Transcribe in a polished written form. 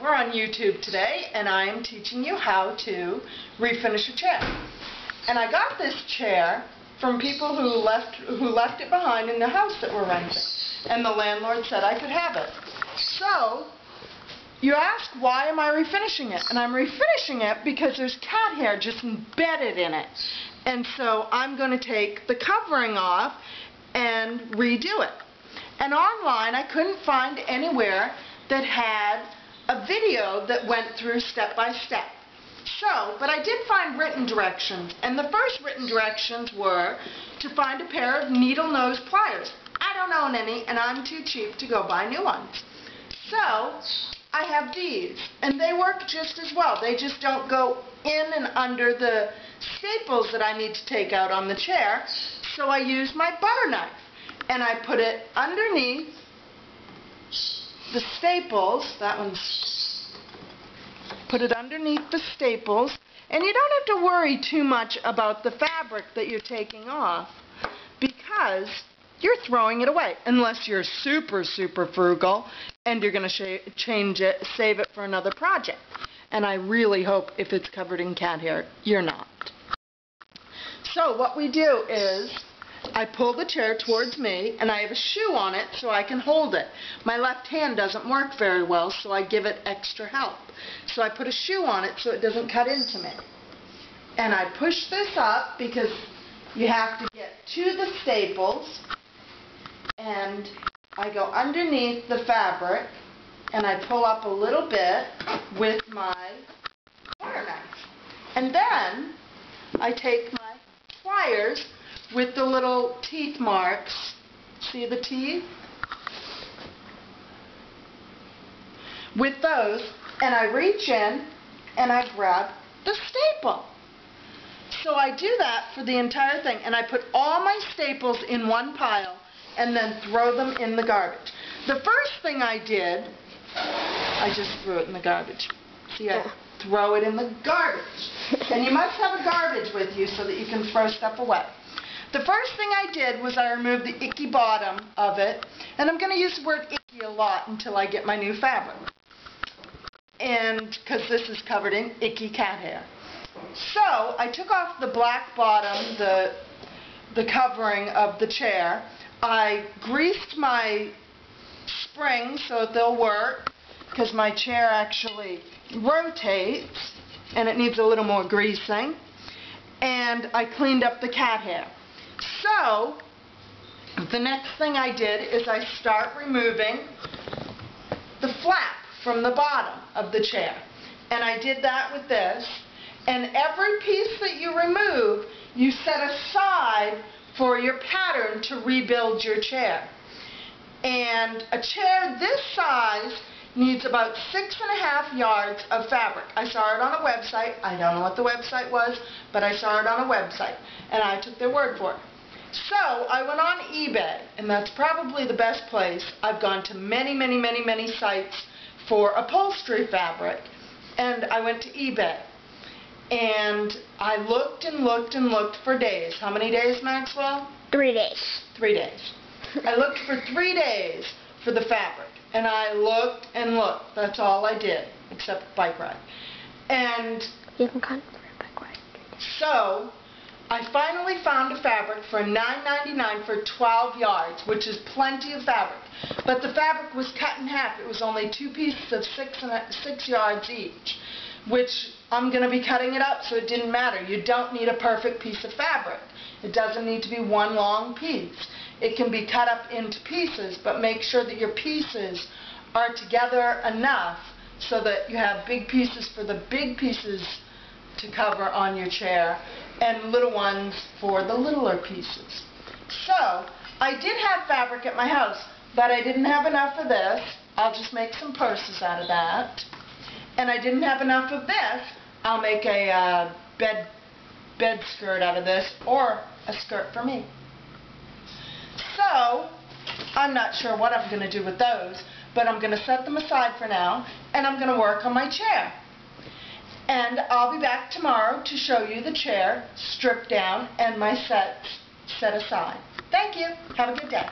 over on YouTube today, and I am teaching you how to refinish a chair. And I got this chair from people who left it behind in the house that we're renting, and the landlord said I could have it. So you ask, why am I refinishing it? And I'm refinishing it because there's cat hair just embedded in it, and so I'm going to take the covering off and redo it. And online I couldn't find anywhere that had a video that went through step by step. But I did find written directions, and the first written directions were to find a pair of needle nose pliers. I don't own any, and I'm too cheap to go buy new ones. So I have these, and they work just as well. They just don't go in and under the staples that I need to take out on the chair, so I use my butter knife, and I put it underneath the staples. Put it underneath the staples, and you don't have to worry too much about the fabric that you're taking off, because you're throwing it away, unless you're super frugal and you're going to save it for another project. And I really hope, if it's covered in cat hair, you're not. So what we do is, I pull the chair towards me, and I have a shoe on it so I can hold it. My left hand doesn't work very well, so I give it extra help. So I put a shoe on it so it doesn't cut into me. And I push this up because you have to get to the staples, and I go underneath the fabric, and I pull up a little bit with my butter knife. And then I take my pliers with the little teeth marks. See the teeth? With those, and I reach in and I grab the staple. So I do that for the entire thing, and I put all my staples in one pile and then throw them in the garbage. The first thing I did, I just threw it in the garbage. See, I throw it in the garbage. And you must have a garbage with you so that you can throw stuff away. The first thing I did was I removed the icky bottom of it, and I'm going to use the word icky a lot until I get my new fabric, and because this is covered in icky cat hair. So I took off the black bottom, the covering of the chair. I greased my springs so that they'll work, because my chair actually rotates and it needs a little more greasing. And I cleaned up the cat hair. So the next thing I did is I start removing the flap from the bottom of the chair. And I did that with this. And every piece that you remove, you set aside for your pattern to rebuild your chair. And a chair this size needs about 6.5 yards of fabric. I saw it on a website. I don't know what the website was, but I saw it on a website, and I took their word for it. So I went on eBay, and that's probably the best place. I've gone to many sites for upholstery fabric, and I went to eBay. And I looked and looked for days. How many days, Maxwell? 3 days. 3 days. I looked for 3 days for the fabric. And I looked and looked. That's all I did, except bike ride. And You haven't gone for a bike ride. so I finally found a fabric for $9.99 for 12 yards, which is plenty of fabric. But the fabric was cut in half. It was only 2 pieces of 6 yards each, which I'm going to be cutting it up, so it didn't matter. You don't need a perfect piece of fabric. It doesn't need to be one long piece. It can be cut up into pieces, but make sure that your pieces are together enough so that you have big pieces for the big pieces to cover on your chair and little ones for the littler pieces. So I did have fabric at my house, but I didn't have enough of this. I'll just make some purses out of that. And I didn't have enough of this. I'll make a bed skirt out of this, or a skirt for me. So I'm not sure what I'm going to do with those, but I'm going to set them aside for now, and I'm going to work on my chair. And I'll be back tomorrow to show you the chair stripped down and my sets set aside. Thank you. Have a good day.